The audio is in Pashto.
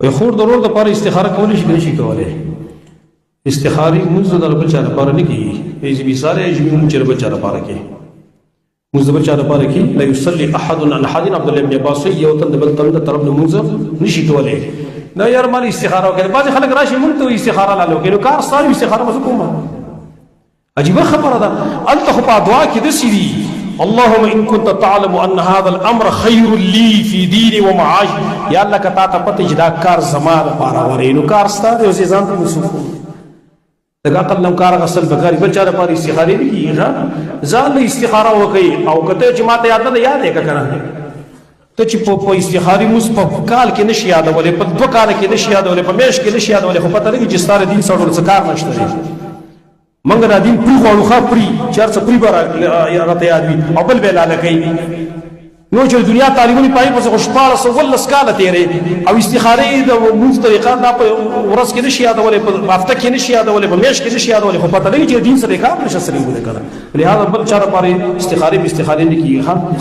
وي خور ضرور د پاره استخاره کولی شي نشي کولای استخاري موږ د رب چا لپاره نه کیږي ایز مثال ایز موږ چې رب چا لپاره کې موږ د چا لپاره کې لا يصلي احد عن احد عبد الله بن عباس یو تند بل تند طرف نه موږ نشي کولای دا یار مال استخاره کوي بعض خلک راشي موږ ته استخاره لاله کوي نو کار ستاسو استخاره مسکومه عجيبه خبره ده انت خو په دعا کې د سړي اللهم ان كنت تعلم ان هذا الامر خير لي في ديني ومعاشي يا الله کتا ته پته چې دا کار زما لپاره ورې نو کار ستاره او ځان ته مسکو دغه عقل نو کار غسل بګاری بچا لپاره استخاره نه کیږي ځان له استخاره وکي او کته چې ماته یاد نه یاد یک کنه ته چې په استخاره مس په کال کې نشي یادولې په 2 کال کې نشي یادولې په میش کې نشي یادولې خو پته لګي چې ستاره دین سره څه کار نشته منګ را دین پری غواړو خا پری چار څه پری بار راته یاد وي او بل به لاله کوي نو چې دنیا تعلیمي پای په خوشاله سو ول سکاله تیرې او استخاره د موږ طریقه دا په ورځ کې نشي یادولې په هفته کې نشي یادولې په میش کې نشي یادولې خو پته لګي چې دین سره کار نشه سره وکړه لہذا بل چاره پاره استخاره نه کیږي